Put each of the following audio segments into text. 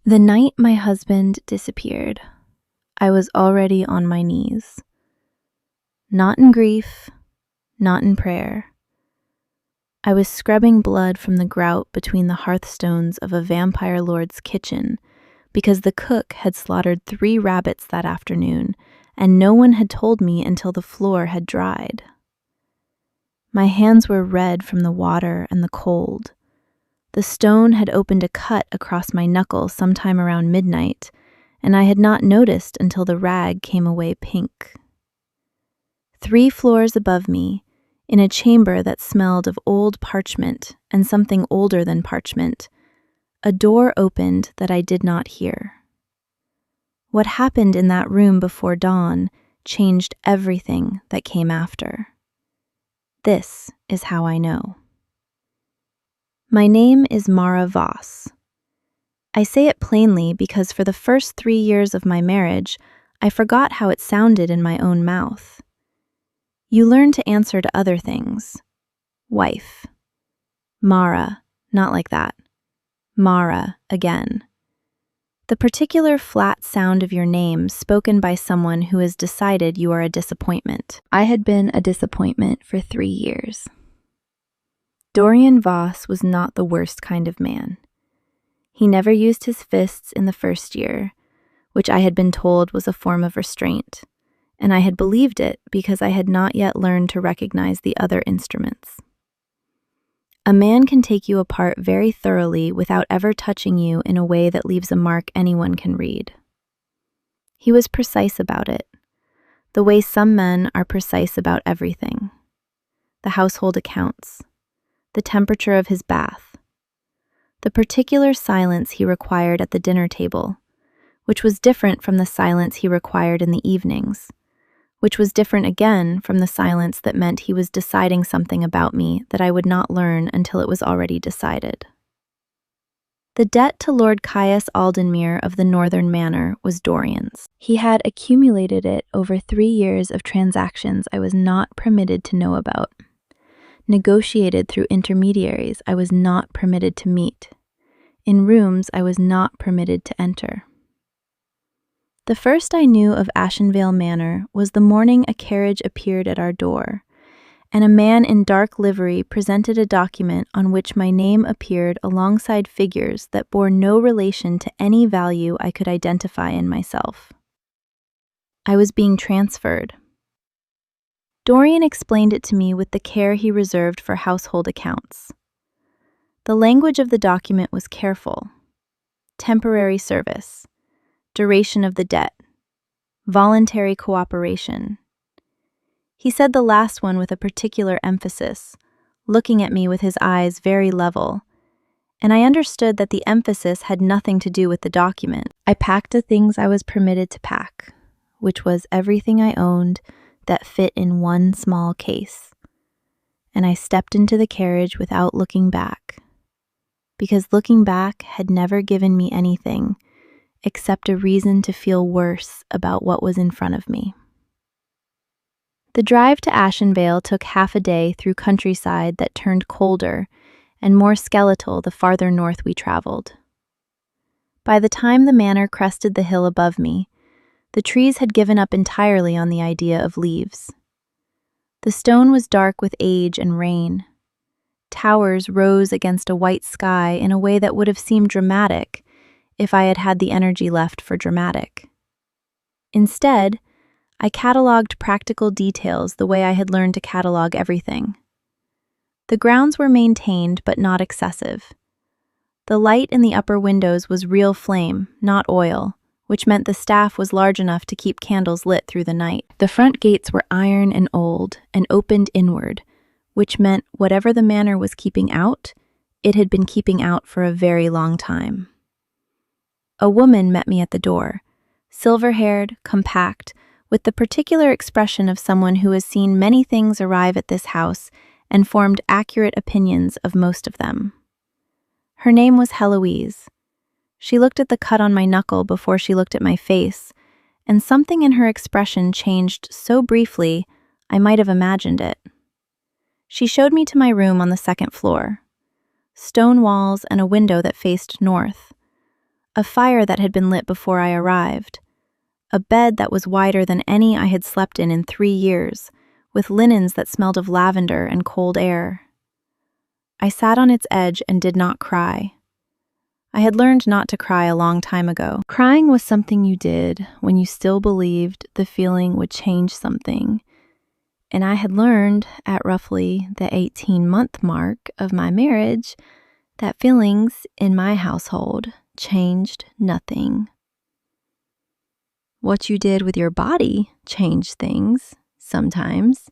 The night my husband disappeared, I was already on my knees. Not in grief, not in prayer. I was scrubbing blood from the grout between the hearthstones of a vampire lord's kitchen because the cook had slaughtered 3 rabbits that afternoon, and no one had told me until the floor had dried. My hands were red from the water and the cold. The stone had opened a cut across my knuckle sometime around midnight, and I had not noticed until the rag came away pink. 3 floors above me, in a chamber that smelled of old parchment and something older than parchment, a door opened that I did not hear. What happened in that room before dawn changed everything that came after. This is how I know. My name is Mara Voss. I say it plainly because for the first 3 years of my marriage, I forgot how it sounded in my own mouth. You learn to answer to other things. Wife. Mara, not like that. Mara, again. The particular flat sound of your name spoken by someone who has decided you are a disappointment. I had been a disappointment for 3 years. Dorian Voss was not the worst kind of man. He never used his fists in the first year, which I had been told was a form of restraint, and I had believed it because I had not yet learned to recognize the other instruments. A man can take you apart very thoroughly without ever touching you in a way that leaves a mark anyone can read. He was precise about it, the way some men are precise about everything. The household accounts, the temperature of his bath, the particular silence he required at the dinner table, which was different from the silence he required in the evenings, which was different again from the silence that meant he was deciding something about me that I would not learn until it was already decided. The debt to Lord Caius Aldenmuir of the Northern Manor was Dorian's. He had accumulated it over 3 years of transactions I was not permitted to know about, negotiated through intermediaries I was not permitted to meet, in rooms I was not permitted to enter. The first I knew of Ashenveil Manor was the morning a carriage appeared at our door, and a man in dark livery presented a document on which my name appeared alongside figures that bore no relation to any value I could identify in myself. I was being transferred. Dorian explained it to me with the care he reserved for household accounts. The language of the document was careful. Temporary service, duration of the debt, voluntary cooperation. He said the last one with a particular emphasis, looking at me with his eyes very level, and I understood that the emphasis had nothing to do with the document. I packed the things I was permitted to pack, which was everything I owned that fit in one small case, and I stepped into the carriage without looking back, because looking back had never given me anything except a reason to feel worse about what was in front of me. The drive to Ashenveil took half a day through countryside that turned colder and more skeletal the farther north we traveled. By the time the manor crested the hill above me, the trees had given up entirely on the idea of leaves. The stone was dark with age and rain. Towers rose against a white sky in a way that would have seemed dramatic if I had had the energy left for dramatic. Instead, I catalogued practical details the way I had learned to catalog everything. The grounds were maintained but not excessive. The light in the upper windows was real flame, not oil, which meant the staff was large enough to keep candles lit through the night. The front gates were iron and old and opened inward, which meant whatever the manor was keeping out, it had been keeping out for a very long time. A woman met me at the door, silver-haired, compact, with the particular expression of someone who has seen many things arrive at this house and formed accurate opinions of most of them. Her name was Heloise. She looked at the cut on my knuckle before she looked at my face, and something in her expression changed so briefly I might have imagined it. She showed me to my room on the 2nd floor. Stone walls and a window that faced north. a fire that had been lit before I arrived, a bed that was wider than any I had slept in 3 years, with linens that smelled of lavender and cold air. I sat on its edge and did not cry. I had learned not to cry a long time ago. Crying was something you did when you still believed the feeling would change something. And I had learned at roughly the 18-month mark of my marriage that feelings in my household changed nothing. What you did with your body changed things sometimes.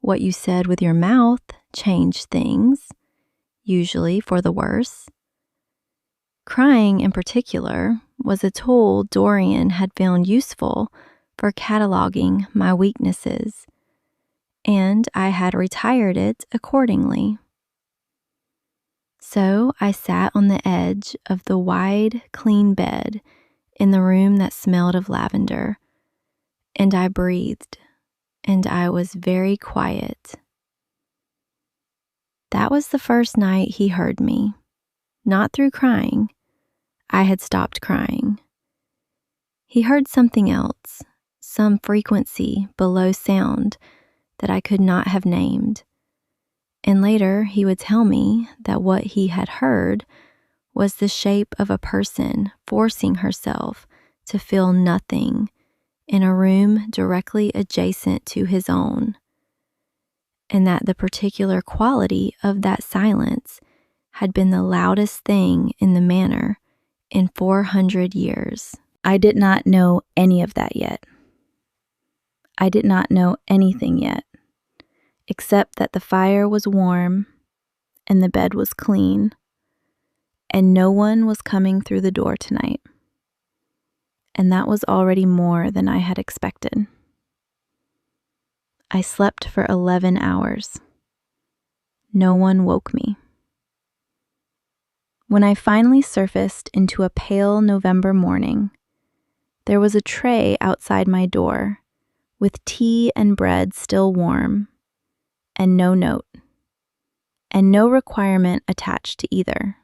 What you said with your mouth changed things, usually for the worse. Crying, in particular, was a tool Dorian had found useful for cataloging my weaknesses, and I had retired it accordingly. So I sat on the edge of the wide, clean bed in the room that smelled of lavender, and I breathed, and I was very quiet. That was the first night he heard me, not through crying. I had stopped crying. He heard something else, some frequency below sound that I could not have named. And later he would tell me that what he had heard was the shape of a person forcing herself to feel nothing in a room directly adjacent to his own, and that the particular quality of that silence had been the loudest thing in the manor in 400 years. I did not know any of that yet. I did not know anything yet, except that the fire was warm and the bed was clean, and no one was coming through the door tonight. And that was already more than I had expected. I slept for 11 hours. No one woke me. When I finally surfaced into a pale November morning, there was a tray outside my door with tea and bread still warm, and no note, and no requirement attached to either.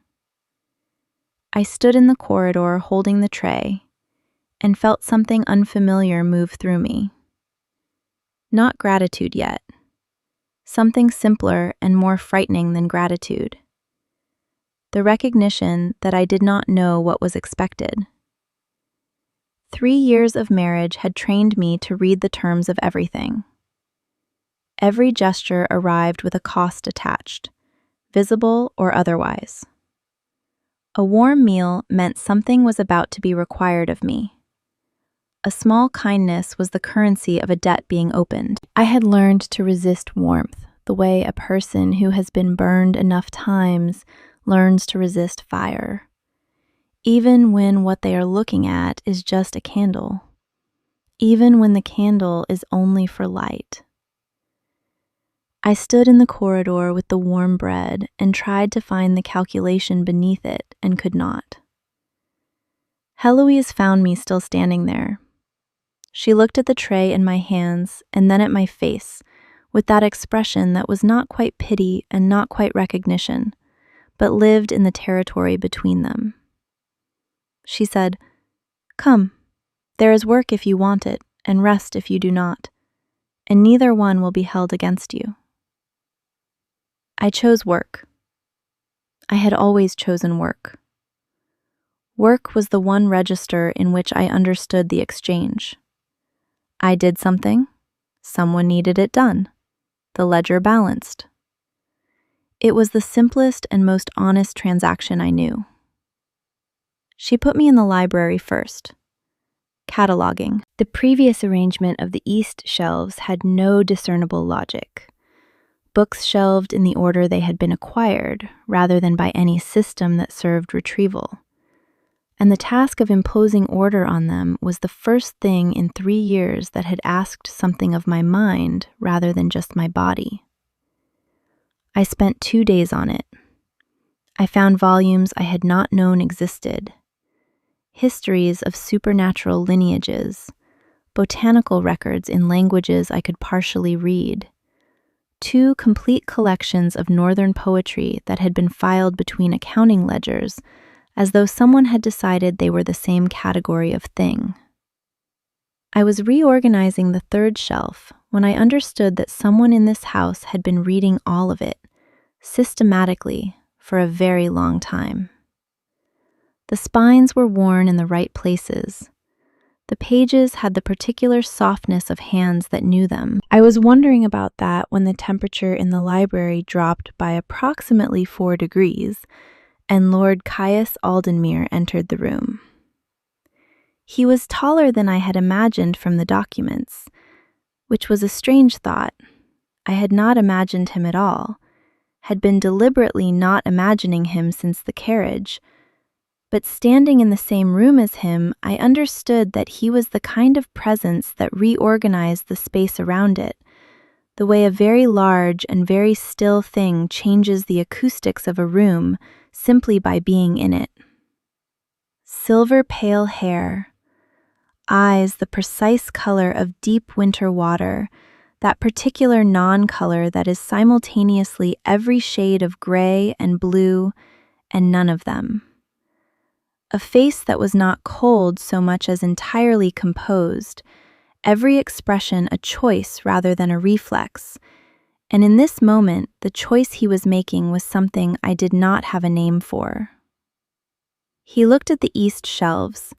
I stood in the corridor holding the tray and felt something unfamiliar move through me. Not gratitude yet. Something simpler and more frightening than gratitude. The recognition that I did not know what was expected. 3 years of marriage had trained me to read the terms of everything. Every gesture arrived with a cost attached, visible or otherwise. A warm meal meant something was about to be required of me. A small kindness was the currency of a debt being opened. I had learned to resist warmth the way a person who has been burned enough times learns to resist fire, even when what they are looking at is just a candle, even when the candle is only for light. I stood in the corridor with the warm bread and tried to find the calculation beneath it and could not. Heloise found me still standing there. She looked at the tray in my hands and then at my face with that expression that was not quite pity and not quite recognition, but lived in the territory between them. She said, "Come, there is work if you want it, and rest if you do not, and neither one will be held against you." I chose work. I had always chosen work. Work was the one register in which I understood the exchange. I did something, someone needed it done, the ledger balanced. It was the simplest and most honest transaction I knew. She put me in the library first. Cataloging. The previous arrangement of the east shelves had no discernible logic. Books shelved in the order they had been acquired, rather than by any system that served retrieval. And the task of imposing order on them was the first thing in 3 years that had asked something of my mind rather than just my body. I spent 2 days on it. I found volumes I had not known existed. Histories of supernatural lineages, botanical records in languages I could partially read, 2 complete collections of northern poetry that had been filed between accounting ledgers as though someone had decided they were the same category of thing. I was reorganizing the third shelf when I understood that someone in this house had been reading all of it, systematically, for a very long time. The spines were worn in the right places. The pages had the particular softness of hands that knew them. I was wondering about that when the temperature in the library dropped by approximately 4 degrees, and Lord Caius Aldenmere entered the room. He was taller than I had imagined from the documents, which was a strange thought. I had not imagined him at all, had been deliberately not imagining him since the carriage, but standing in the same room as him, I understood that he was the kind of presence that reorganized the space around it, the way a very large and very still thing changes the acoustics of a room simply by being in it. Silver pale hair, eyes the precise color of deep winter water, that particular non-color that is simultaneously every shade of gray and blue and none of them. A face that was not cold so much as entirely composed, every expression a choice rather than a reflex, and in this moment the choice he was making was something I did not have a name for. He looked at the east shelves.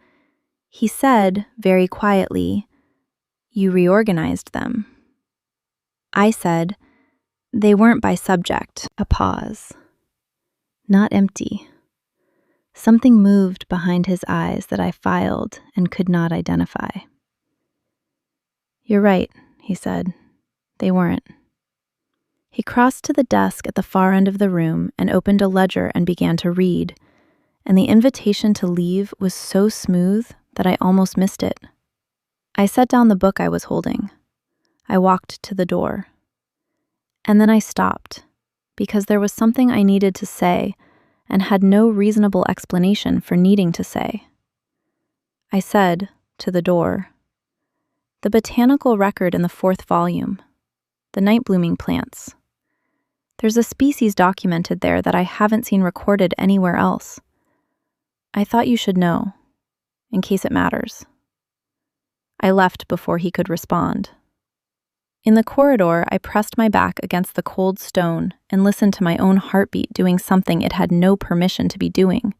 He said, very quietly, "You reorganized them." I said, "They weren't by subject." A pause. Not empty. Something moved behind his eyes that I filed and could not identify. "You're right," he said. "They weren't." He crossed to the desk at the far end of the room and opened a ledger and began to read, and the invitation to leave was so smooth that I almost missed it. I set down the book I was holding. I walked to the door. And then I stopped, because there was something I needed to say and had no reasonable explanation for needing to say. I said, to the door, "The botanical record in the 4th volume, the night-blooming plants. There's a species documented there that I haven't seen recorded anywhere else. I thought you should know, in case it matters." I left before he could respond. In the corridor, I pressed my back against the cold stone and listened to my own heartbeat doing something it had no permission to be doing,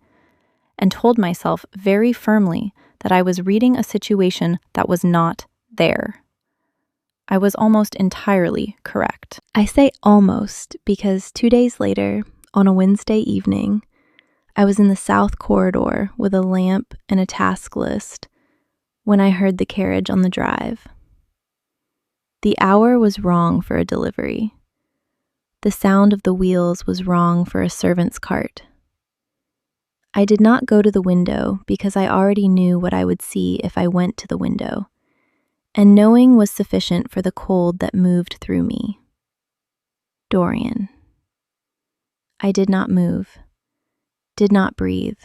and told myself very firmly that I was reading a situation that was not there. I was almost entirely correct. I say almost because 2 days later, on a Wednesday evening, I was in the south corridor with a lamp and a task list when I heard the carriage on the drive. The hour was wrong for a delivery. The sound of the wheels was wrong for a servant's cart. I did not go to the window because I already knew what I would see if I went to the window, and knowing was sufficient for the cold that moved through me. Dorian. I did not move, did not breathe.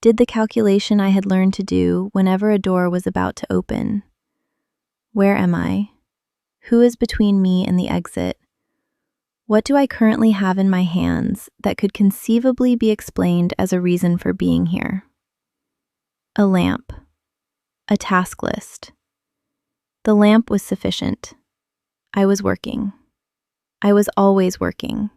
Did the calculation I had learned to do whenever a door was about to open. Where am I? Who is between me and the exit? What do I currently have in my hands that could conceivably be explained as a reason for being here? A lamp. A task list. The lamp was sufficient. I was working. I was always working.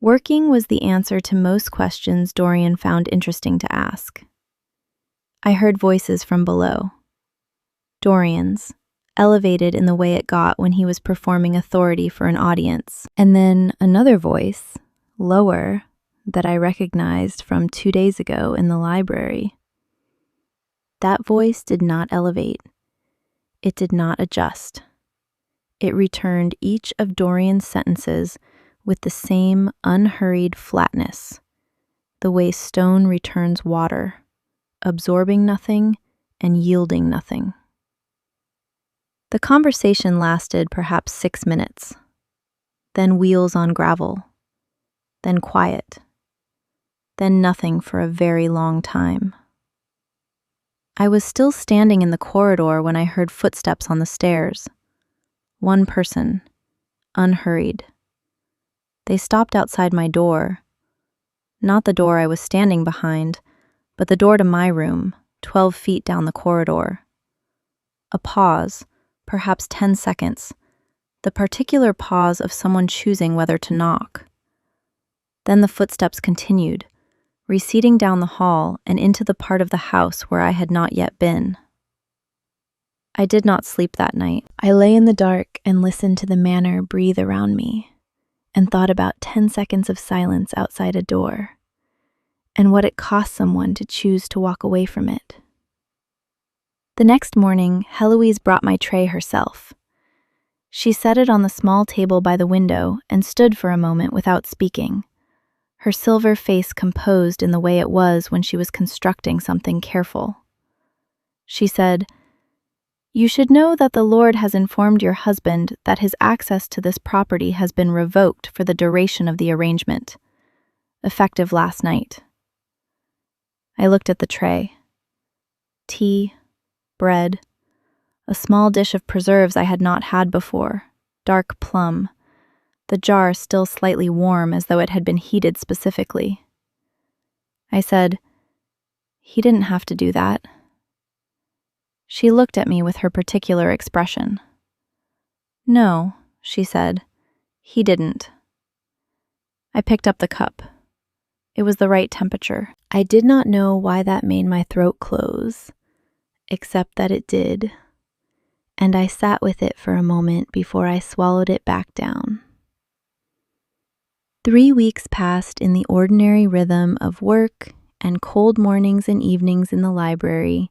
Working was the answer to most questions Dorian found interesting to ask. I heard voices from below. Dorian's, elevated in the way it got when he was performing authority for an audience. And then another voice, lower, that I recognized from 2 days ago in the library. That voice did not elevate. It did not adjust. It returned each of Dorian's sentences with the same unhurried flatness, the way stone returns water, absorbing nothing and yielding nothing. The conversation lasted perhaps 6 minutes, then wheels on gravel, then quiet, then nothing for a very long time. I was still standing in the corridor when I heard footsteps on the stairs. One person, unhurried. They stopped outside my door, not the door I was standing behind, but the door to my room, 12 feet down the corridor. A pause, perhaps 10 seconds, the particular pause of someone choosing whether to knock. Then the footsteps continued, receding down the hall and into the part of the house where I had not yet been. I did not sleep that night. I lay in the dark and listened to the manor breathe around me, and thought about 10 seconds of silence outside a door, and what it cost someone to choose to walk away from it. The next morning, Heloise brought my tray herself. She set it on the small table by the window and stood for a moment without speaking, her silver face composed in the way it was when she was constructing something careful. She said, "You should know that the Lord has informed your husband that his access to this property has been revoked for the duration of the arrangement, effective last night." I looked at the tray. Tea, bread, a small dish of preserves I had not had before, dark plum, the jar still slightly warm as though it had been heated specifically. I said, "He didn't have to do that." She looked at me with her particular expression. "No," she said, "he didn't." I picked up the cup. It was the right temperature. I did not know why that made my throat close, except that it did, and I sat with it for a moment before I swallowed it back down. 3 weeks passed in the ordinary rhythm of work and cold mornings and evenings in the library,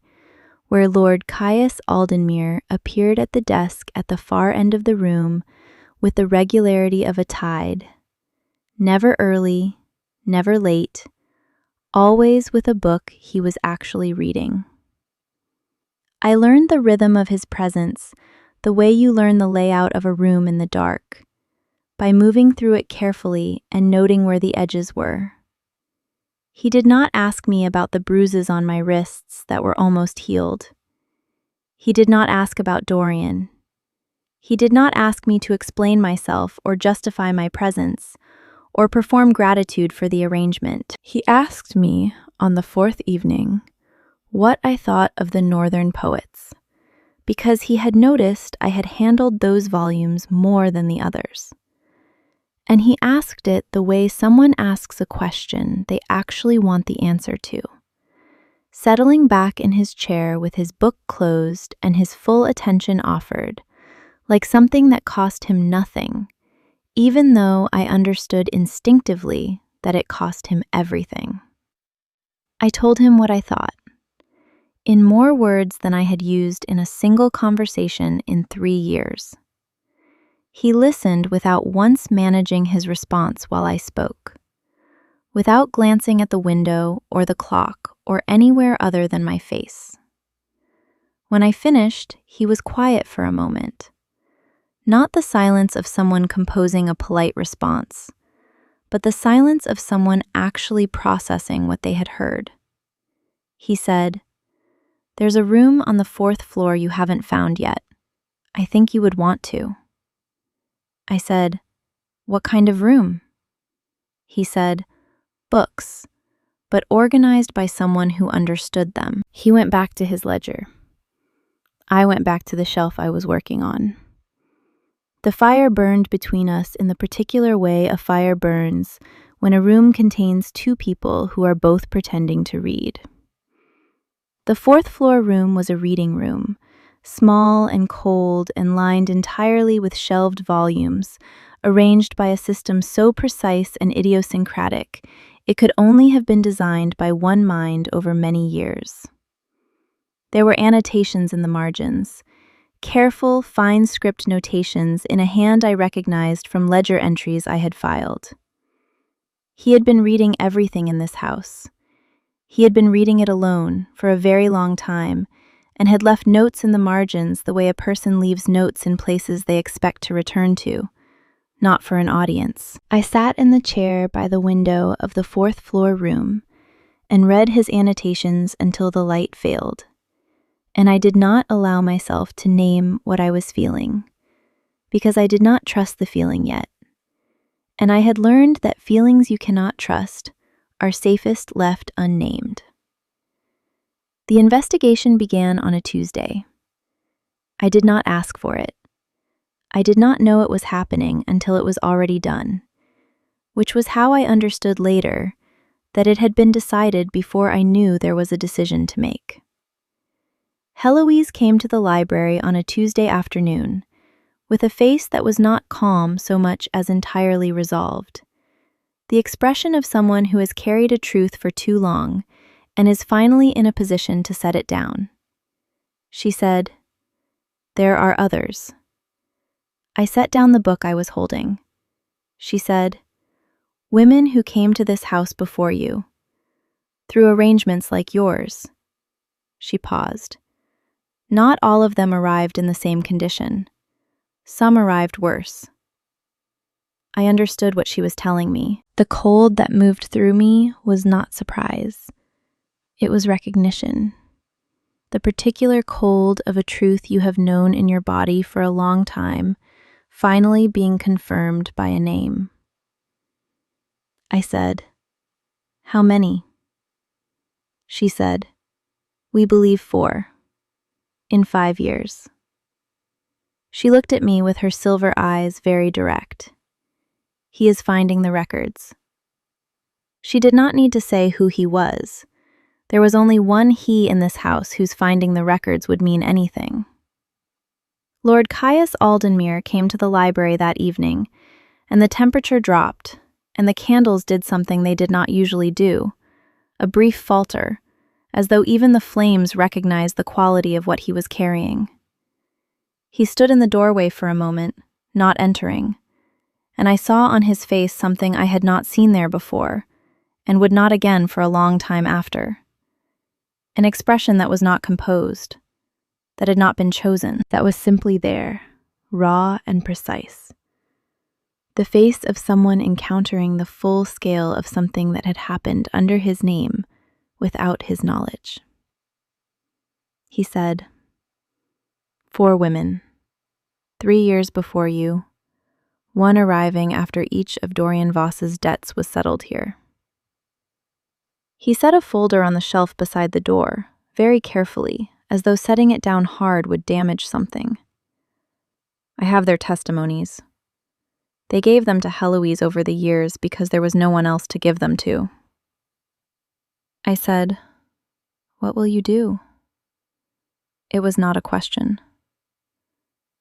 where Lord Caius Aldenmuir appeared at the desk at the far end of the room with the regularity of a tide, never early, never late, always with a book he was actually reading. I learned the rhythm of his presence, the way you learn the layout of a room in the dark, by moving through it carefully and noting where the edges were. He did not ask me about the bruises on my wrists that were almost healed. He did not ask about Dorian. He did not ask me to explain myself or justify my presence, or perform gratitude for the arrangement. He asked me, on the 4th evening, what I thought of the Northern poets, because he had noticed I had handled those volumes more than the others. And he asked it the way someone asks a question they actually want the answer to, settling back in his chair with his book closed and his full attention offered, like something that cost him nothing, even though I understood instinctively that it cost him everything. I told him what I thought, in more words than I had used in a single conversation in 3 years. He listened without once managing his response while I spoke, without glancing at the window or the clock or anywhere other than my face. When I finished, he was quiet for a moment. Not the silence of someone composing a polite response, but the silence of someone actually processing what they had heard. He said, "There's a room on the 4th floor you haven't found yet. I think you would want to." I said, "What kind of room?" He said, "Books, but organized by someone who understood them." He went back to his ledger. I went back to the shelf I was working on. The fire burned between us in the particular way a fire burns when a room contains 2 people who are both pretending to read. The 4th floor room was a reading room, small and cold and lined entirely with shelved volumes, arranged by a system so precise and idiosyncratic, it could only have been designed by one mind over many years. There were annotations in the margins, careful, fine script notations in a hand I recognized from ledger entries I had filed. He had been reading everything in this house. He had been reading it alone for a very long time, and had left notes in the margins the way a person leaves notes in places they expect to return to, not for an audience. I sat in the chair by the window of the 4th floor room and read his annotations until the light failed, and I did not allow myself to name what I was feeling, because I did not trust the feeling yet, and I had learned that feelings you cannot trust are safest left unnamed. The investigation began on a Tuesday. I did not ask for it. I did not know it was happening until it was already done, which was how I understood later that it had been decided before I knew there was a decision to make. Heloise came to the library on a Tuesday afternoon with a face that was not calm so much as entirely resolved, the expression of someone who has carried a truth for too long and is finally in a position to set it down. She said, "There are others." I set down the book I was holding. She said, "Women who came to this house before you, through arrangements like yours." She paused. "Not all of them arrived in the same condition. Some arrived worse." I understood what she was telling me. The cold that moved through me was not surprise. It was recognition. The particular cold of a truth you have known in your body for a long time, finally being confirmed by a name. I said, "How many?" She said, "We believe 4. In 5 years." She looked at me with her silver eyes very direct. "He is finding the records." She did not need to say who he was. There was only one he in this house whose finding the records would mean anything. Lord Caius Aldenmuir came to the library that evening, and the temperature dropped, and the candles did something they did not usually do, a brief falter, as though even the flames recognized the quality of what he was carrying. He stood in the doorway for a moment, not entering, and I saw on his face something I had not seen there before, and would not again for a long time after. An expression that was not composed, that had not been chosen, that was simply there, raw and precise. The face of someone encountering the full scale of something that had happened under his name without his knowledge. He said, 4 women, 3 years before you, one arriving after each of Dorian Voss's debts was settled here. He set a folder on the shelf beside the door, very carefully, as though setting it down hard would damage something. I have their testimonies. They gave them to Heloise over the years because there was no one else to give them to. I said, "What will you do?" It was not a question.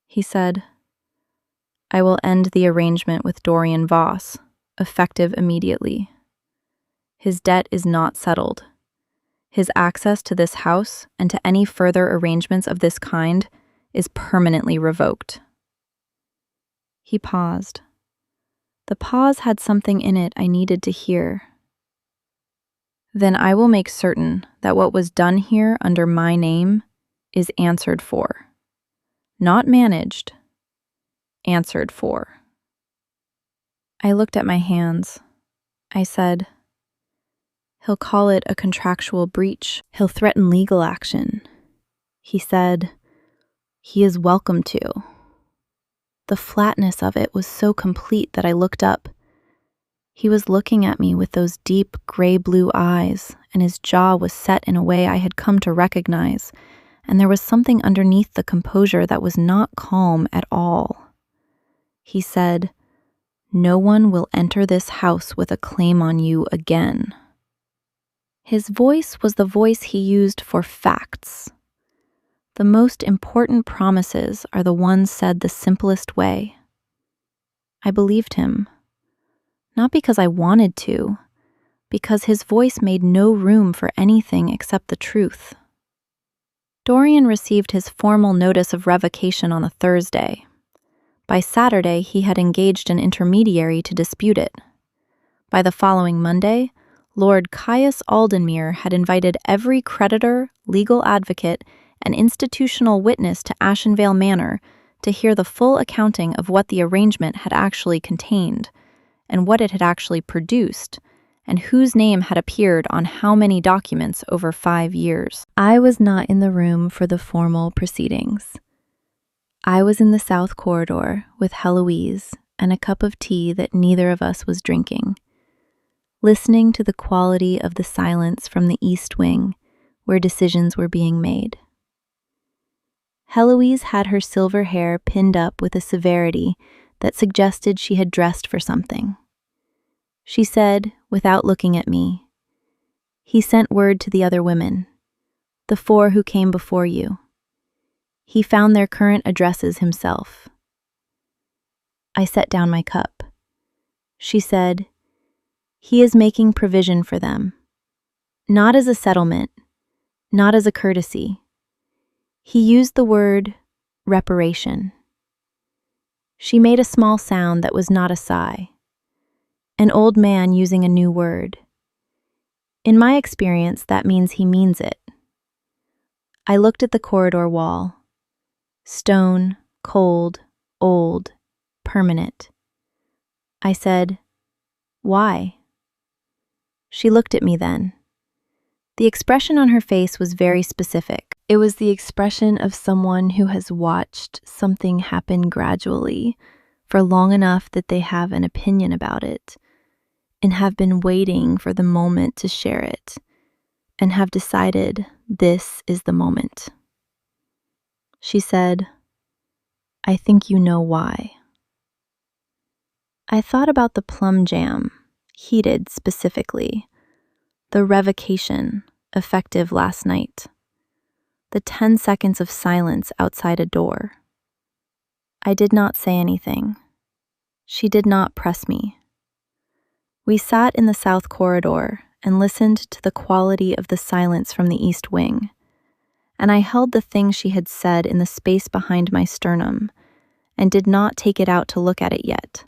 He said, "I will end the arrangement with Dorian Voss, effective immediately. His debt is not settled. His access to this house and to any further arrangements of this kind is permanently revoked." He paused. The pause had something in it I needed to hear. "Then I will make certain that what was done here under my name is answered for. Not managed, answered for." I looked at my hands. I said, "He'll call it a contractual breach. He'll threaten legal action." He said, "He is welcome to." The flatness of it was so complete that I looked up. He was looking at me with those deep gray-blue eyes, and his jaw was set in a way I had come to recognize, and there was something underneath the composure that was not calm at all. He said, "No one will enter this house with a claim on you again." His voice was the voice he used for facts. The most important promises are the ones said the simplest way. I believed him. Not because I wanted to, because his voice made no room for anything except the truth. Dorian received his formal notice of revocation on a Thursday. By Saturday, he had engaged an intermediary to dispute it. By the following Monday, Lord Caius Aldenmuir had invited every creditor, legal advocate, and institutional witness to Ashenveil Manor to hear the full accounting of what the arrangement had actually contained, and what it had actually produced, and whose name had appeared on how many documents over 5 years. I was not in the room for the formal proceedings. I was in the south corridor with Heloise and a cup of tea that neither of us was drinking. listening to the quality of the silence from the East Wing, where decisions were being made. Heloise had her silver hair pinned up with a severity that suggested she had dressed for something. She said, without looking at me, "He sent word to the other women, the 4 who came before you. He found their current addresses himself." I set down my cup. She said, "He is making provision for them, not as a settlement, not as a courtesy." He used the word reparation. She made a small sound that was not a sigh. An old man using a new word. In my experience, that means he means it. I looked at the corridor wall. Stone, cold, old, permanent. I said, "Why?" She looked at me then. The expression on her face was very specific. It was the expression of someone who has watched something happen gradually for long enough that they have an opinion about it and have been waiting for the moment to share it and have decided this is the moment. She said, "I think you know why." I thought about the plum jam, heated specifically, the revocation, effective last night, the 10 seconds of silence outside a door. I did not say anything. She did not press me. We sat in the south corridor and listened to the quality of the silence from the East Wing, and I held the thing she had said in the space behind my sternum and did not take it out to look at it yet,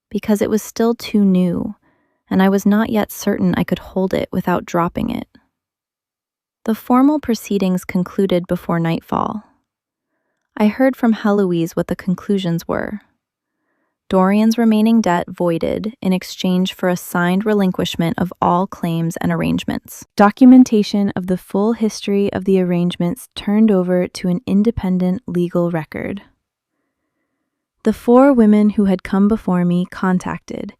because it was still too new, and I was not yet certain I could hold it without dropping it. The formal proceedings concluded before nightfall. I heard from Heloise what the conclusions were. Dorian's remaining debt voided in exchange for a signed relinquishment of all claims and arrangements. Documentation of the full history of the arrangements turned over to an independent legal record. The 4 women who had come before me contacted.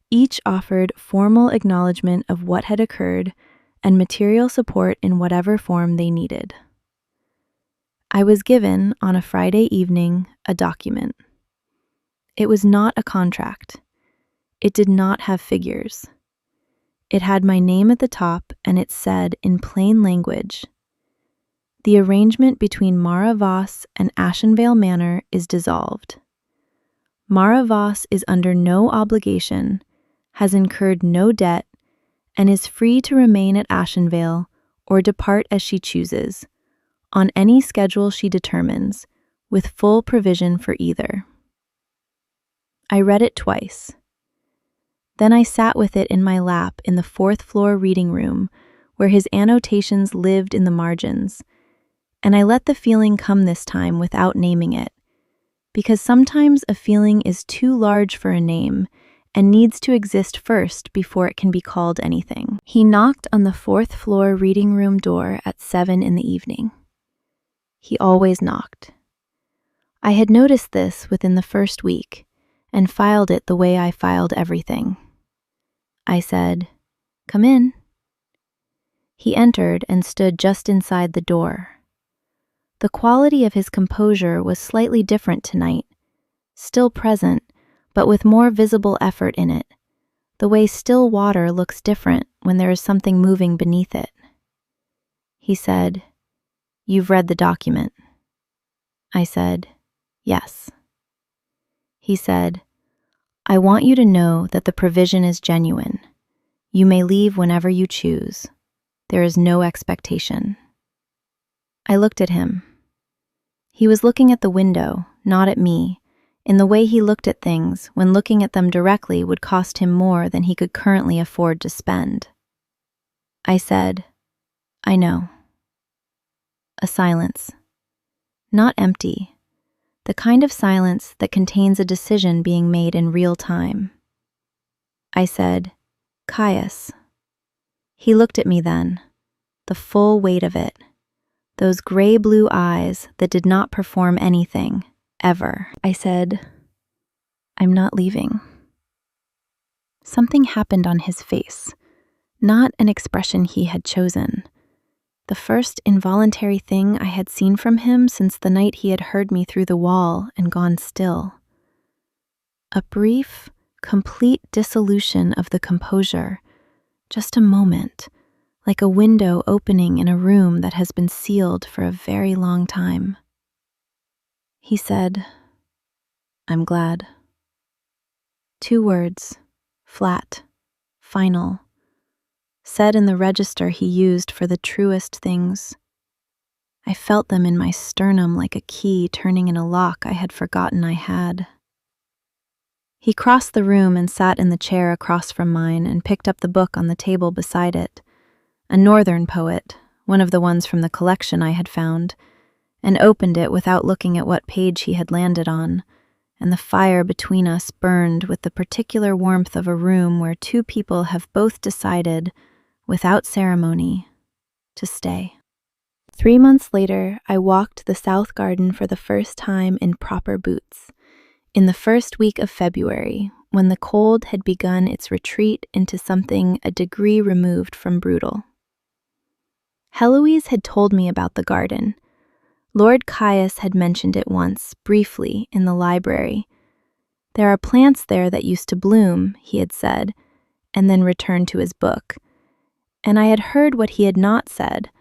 Each offered formal acknowledgement of what had occurred and material support in whatever form they needed. I was given, on a Friday evening, a document. It was not a contract. It did not have figures. It had my name at the top, and it said in plain language, "The arrangement between Mara Voss and Ashenveil Manor is dissolved. Mara Voss is under no obligation, has incurred no debt, and is free to remain at Ashenveil or depart as she chooses, on any schedule she determines, with full provision for either." I read it twice. Then I sat with it in my lap in the 4th floor reading room, where his annotations lived in the margins, and I let the feeling come this time without naming it, because sometimes a feeling is too large for a name and needs to exist first before it can be called anything. He knocked on the 4th floor reading room door at 7 in the evening. He always knocked. I had noticed this within the first week and filed it the way I filed everything. I said, "Come in." He entered and stood just inside the door. The quality of his composure was slightly different tonight, still present, but with more visible effort in it, the way still water looks different when there is something moving beneath it. He said, "You've read the document." I said, "Yes." He said, "I want you to know that the provision is genuine. You may leave whenever you choose. There is no expectation." I looked at him. He was looking at the window, not at me, in the way he looked at things when looking at them directly would cost him more than he could currently afford to spend. I said, "I know." A silence. Not empty. The kind of silence that contains a decision being made in real time. I said, "Caius." He looked at me then, the full weight of it, those gray-blue eyes that did not perform anything, ever. I said, "I'm not leaving." something happened on his face, not an expression he had chosen. The first involuntary thing I had seen from him since the night he had heard me through the wall and gone still. A brief, complete dissolution of the composure, just a moment, like a window opening in a room that has been sealed for a very long time. He said, "I'm glad." 2 words, flat, final, said in the register he used for the truest things. I felt them in my sternum like a key turning in a lock I had forgotten I had. He crossed the room and sat in the chair across from mine and picked up the book on the table beside it, a northern poet, one of the ones from the collection I had found, and opened it without looking at what page he had landed on, and the fire between us burned with the particular warmth of a room where 2 people have both decided, without ceremony, to stay. 3 months later, I walked the South Garden for the first time in proper boots, in the first week of February, when the cold had begun its retreat into something a degree removed from brutal. Heloise had told me about the garden. Lord Caius had mentioned it once, briefly, in the library. There are plants there that used to bloom, he had said, and then returned to his book. And I had heard what he had not said,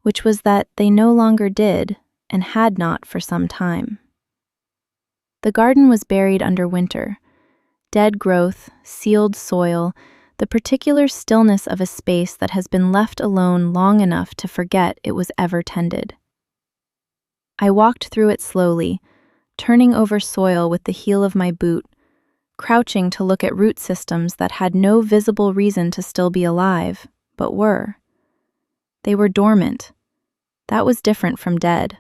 which was that they no longer did, and had not for some time. The garden was buried under winter. Dead growth, sealed soil, the particular stillness of a space that has been left alone long enough to forget it was ever tended. I walked through it slowly, turning over soil with the heel of my boot, crouching to look at root systems that had no visible reason to still be alive, but were. They were dormant. That was different from dead.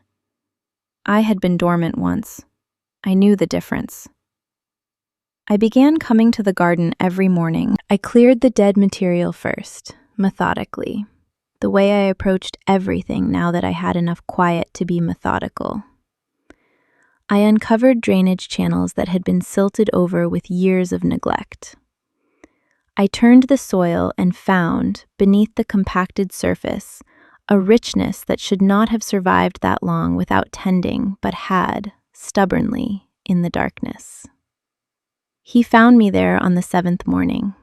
I had been dormant once. I knew the difference. I began coming to the garden every morning. I cleared the dead material first, methodically, the way I approached everything now that I had enough quiet to be methodical. I uncovered drainage channels that had been silted over with years of neglect. I turned the soil and found, beneath the compacted surface, a richness that should not have survived that long without tending, but had, stubbornly, in the darkness. He found me there on the 7th morning.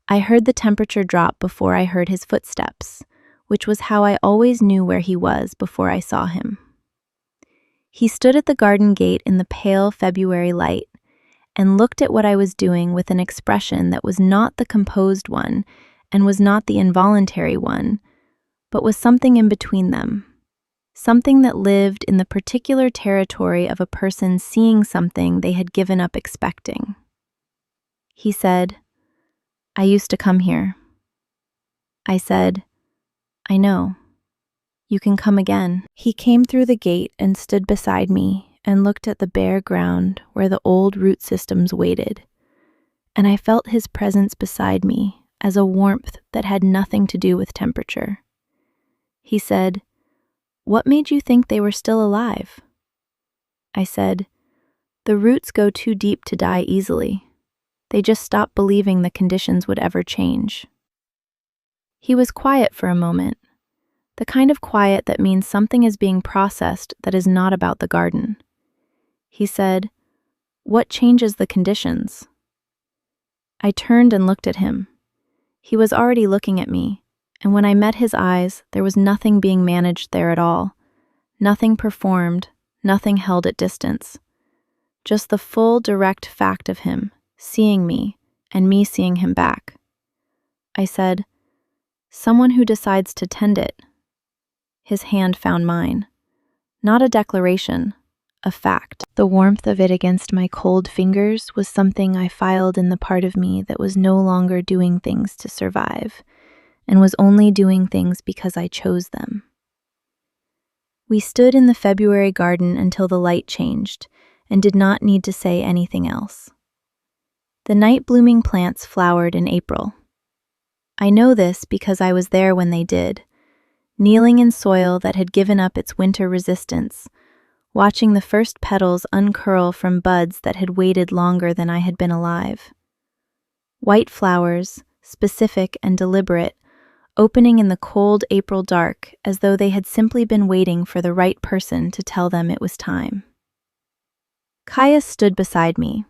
I heard the temperature drop before I heard his footsteps, which was how I always knew where he was before I saw him. He stood at the garden gate in the pale February light and looked at what I was doing with an expression that was not the composed one and was not the involuntary one, but was something in between them, something that lived in the particular territory of a person seeing something they had given up expecting. He said, "I used to come here." I said, "I know. You can come again." He came through the gate and stood beside me and looked at the bare ground where the old root systems waited, and I felt his presence beside me as a warmth that had nothing to do with temperature. He said, "What made you think they were still alive?" I said, "The roots go too deep to die easily. They just stopped believing the conditions would ever change." He was quiet for a moment, the kind of quiet that means something is being processed that is not about the garden. He said, "What changes the conditions?" I turned and looked at him. He was already looking at me, and when I met his eyes, there was nothing being managed there at all, nothing performed, nothing held at distance. Just the full, direct fact of him, seeing me, and me seeing him back. I said, "Someone who decides to tend it." His hand found mine. Not a declaration, a fact. The warmth of it against my cold fingers was something I filed in the part of me that was no longer doing things to survive, and was only doing things because I chose them. We stood in the February garden until the light changed, and did not need to say anything else. The night-blooming plants flowered in April. I know this because I was there when they did, kneeling in soil that had given up its winter resistance, watching the first petals uncurl from buds that had waited longer than I had been alive. White flowers, specific and deliberate, opening in the cold April dark as though they had simply been waiting for the right person to tell them it was time. Caius stood beside me.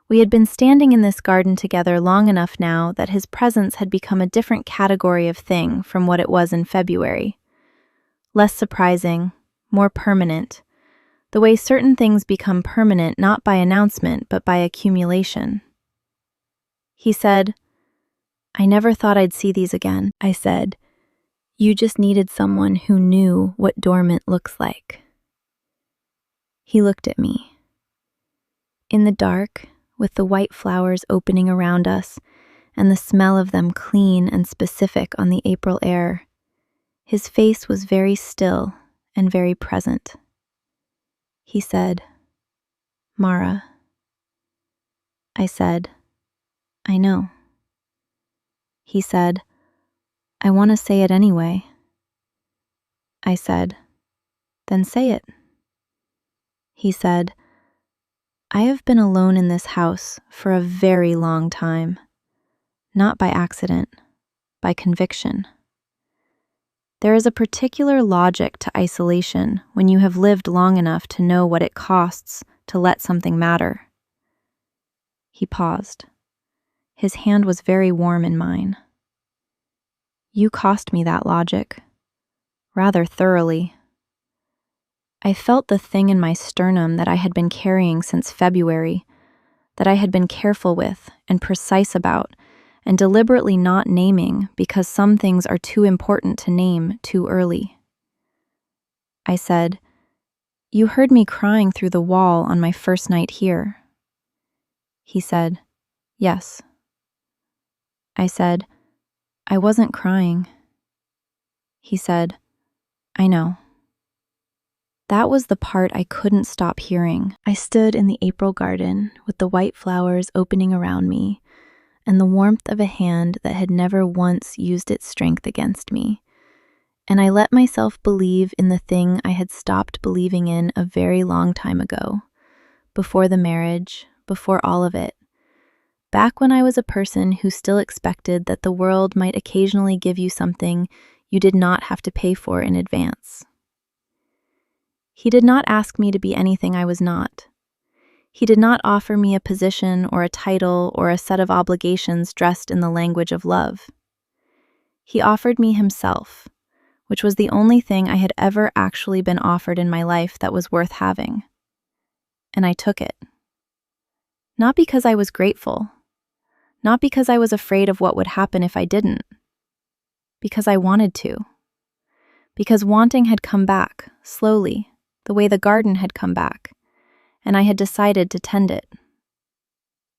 We had been standing in this garden together long enough now that his presence had become a different category of thing from what it was in February. Less surprising, more permanent, the way certain things become permanent not by announcement but by accumulation. He said, "I never thought I'd see these again." I said, "You just needed someone who knew what dormant looks like." He looked at me. In the dark, with the white flowers opening around us and the smell of them clean and specific on the April air, his face was very still and very present. He said, "Mara." I said, "I know." He said, "I want to say it anyway." I said, "Then say it." He said, "I have been alone in this house for a very long time, not by accident, by conviction. There is a particular logic to isolation when you have lived long enough to know what it costs to let something matter." He paused. His hand was very warm in mine. "You cost me that logic, rather thoroughly." I felt the thing in my sternum that I had been carrying since February, that I had been careful with and precise about, and deliberately not naming because some things are too important to name too early. I said, "You heard me crying through the wall on my first night here." He said, "Yes." I said, "I wasn't crying." He said, "I know." That was the part I couldn't stop hearing. I stood in the April garden with the white flowers opening around me and the warmth of a hand that had never once used its strength against me. And I let myself believe in the thing I had stopped believing in a very long time ago, before the marriage, before all of it. Back when I was a person who still expected that the world might occasionally give you something you did not have to pay for in advance. He did not ask me to be anything I was not. He did not offer me a position or a title or a set of obligations dressed in the language of love. He offered me himself, which was the only thing I had ever actually been offered in my life that was worth having. And I took it. Not because I was grateful, not because I was afraid of what would happen if I didn't, because I wanted to. Because wanting had come back, slowly, the way the garden had come back, and I had decided to tend it.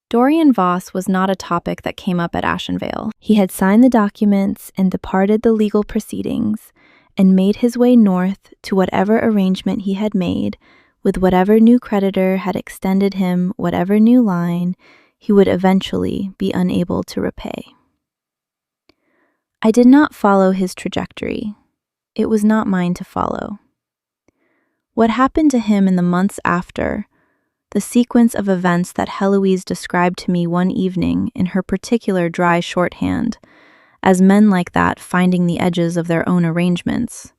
Dorian Voss was not a topic that came up at Ashenveil. He had signed the documents and departed the legal proceedings and made his way north to whatever arrangement he had made with whatever new creditor had extended him whatever new line he would eventually be unable to repay. I did not follow his trajectory. It was not mine to follow. What happened to him in the months after, the sequence of events that Heloise described to me one evening in her particular dry shorthand, as men like that finding the edges of their own arrangements,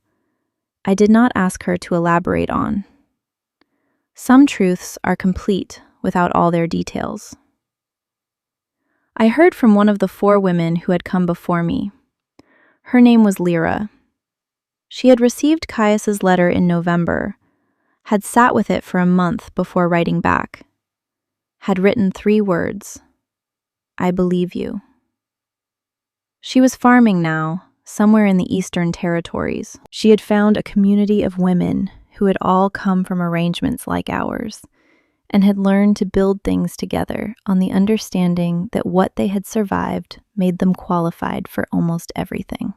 I did not ask her to elaborate on. Some truths are complete without all their details. I heard from one of the 4 women who had come before me. Her name was Lyra. She had received Caius's letter in November, had sat with it for a month before writing back, had written 3 words, "I believe you." She was farming now, somewhere in the Eastern Territories. She had found a community of women who had all come from arrangements like ours, and had learned to build things together on the understanding that what they had survived made them qualified for almost everything.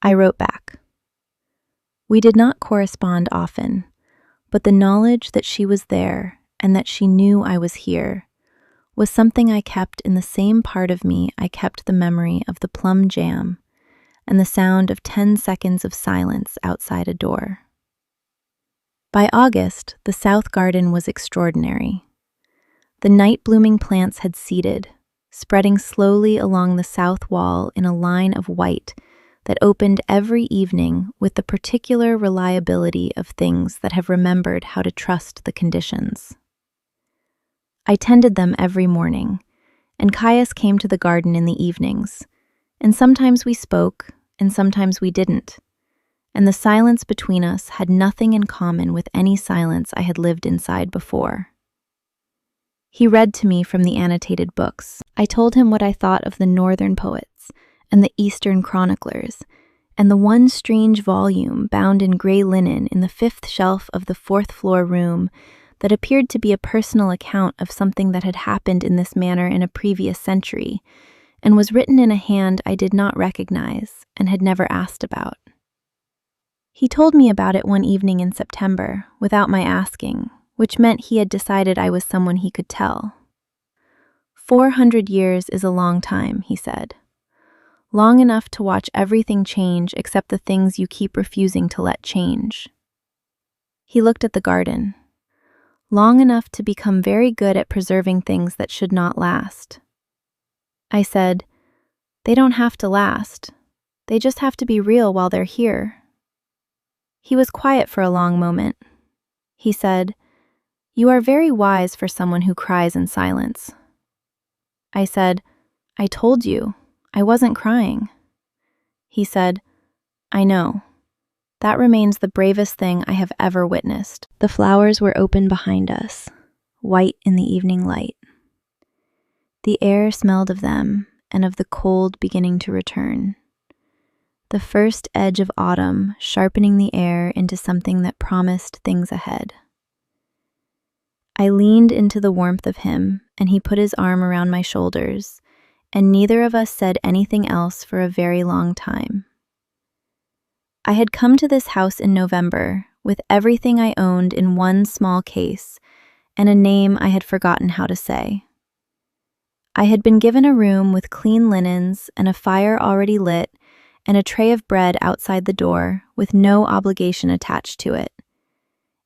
I wrote back. We did not correspond often, but the knowledge that she was there and that she knew I was here was something I kept in the same part of me I kept the memory of the plum jam and the sound of 10 seconds of silence outside a door. By August, the South Garden was extraordinary. The night-blooming plants had seeded, spreading slowly along the south wall in a line of white that opened every evening with the particular reliability of things that have remembered how to trust the conditions. I tended them every morning, and Caius came to the garden in the evenings, and sometimes we spoke, and sometimes we didn't, and the silence between us had nothing in common with any silence I had lived inside before. He read to me from the annotated books. I told him what I thought of the northern poets and the eastern chroniclers, and the one strange volume bound in gray linen in the fifth shelf of the fourth-floor room that appeared to be a personal account of something that had happened in this manor in a previous century, and was written in a hand I did not recognize and had never asked about. He told me about it one evening in September, without my asking, which meant he had decided I was someone he could tell. 400 years is a long time, he said. Long enough to watch everything change except the things you keep refusing to let change. He looked at the garden. Long enough to become very good at preserving things that should not last. I said, "They don't have to last. They just have to be real while they're here." He was quiet for a long moment. He said, "You are very wise for someone who cries in silence." I said, "I told you, I wasn't crying." He said, "I know. That remains the bravest thing I have ever witnessed." The flowers were open behind us, white in the evening light. The air smelled of them and of the cold beginning to return. The first edge of autumn sharpening the air into something that promised things ahead. I leaned into the warmth of him, and he put his arm around my shoulders, and neither of us said anything else for a very long time. I had come to this house in November with everything I owned in one small case and a name I had forgotten how to say. I had been given a room with clean linens and a fire already lit and a tray of bread outside the door with no obligation attached to it.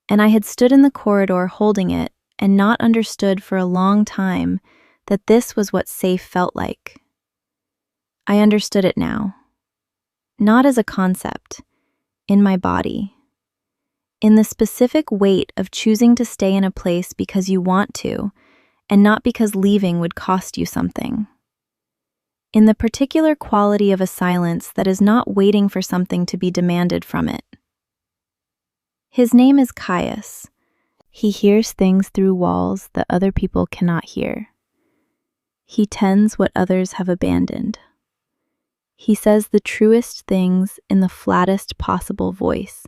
And I had stood in the corridor holding it and not understood for a long time that this was what safe felt like. I understood it now. Not as a concept, in my body. In the specific weight of choosing to stay in a place because you want to, and not because leaving would cost you something. In the particular quality of a silence that is not waiting for something to be demanded from it. His name is Caius. He hears things through walls that other people cannot hear. He tends what others have abandoned. He says the truest things in the flattest possible voice,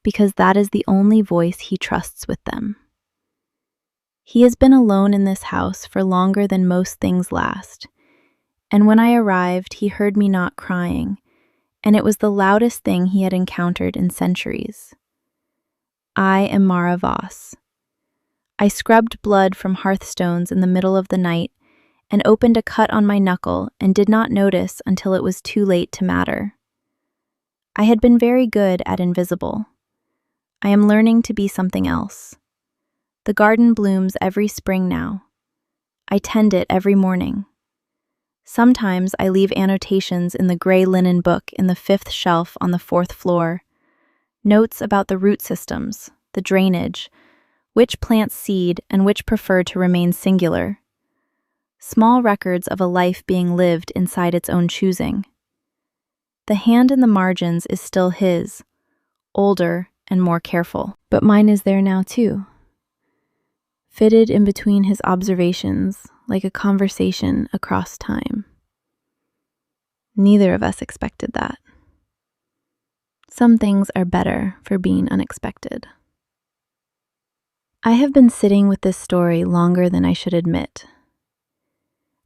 because that is the only voice he trusts with them. He has been alone in this house for longer than most things last, and when I arrived, he heard me not crying, and it was the loudest thing he had encountered in centuries. I am Mara Voss. I scrubbed blood from hearthstones in the middle of the night and opened a cut on my knuckle and did not notice until it was too late to matter. I had been very good at invisible. I am learning to be something else. The garden blooms every spring now. I tend it every morning. Sometimes I leave annotations in the gray linen book in the fifth shelf on the fourth floor. Notes about the root systems, the drainage, which plants seed and which prefer to remain singular. Small records of a life being lived inside its own choosing. The hand in the margins is still his, older and more careful, but mine is there now too. Fitted in between his observations like a conversation across time. Neither of us expected that. Some things are better for being unexpected. I have been sitting with this story longer than I should admit.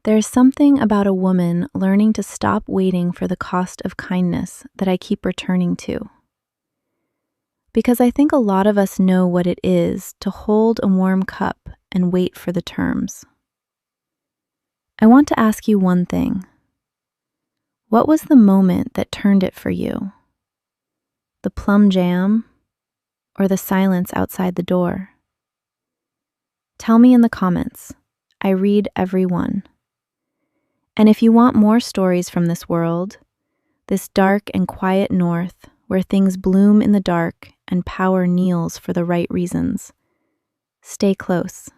There is something about a woman learning to stop waiting for the cost of kindness that I keep returning to. Because I think a lot of us know what it is to hold a warm cup and wait for the terms. I want to ask you one thing. What was the moment that turned it for you? The plum jam or the silence outside the door? Tell me in the comments. I read every one. And if you want more stories from this world, this dark and quiet north where things bloom in the dark and power kneels for the right reasons, stay close.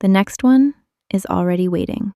The next one is already waiting.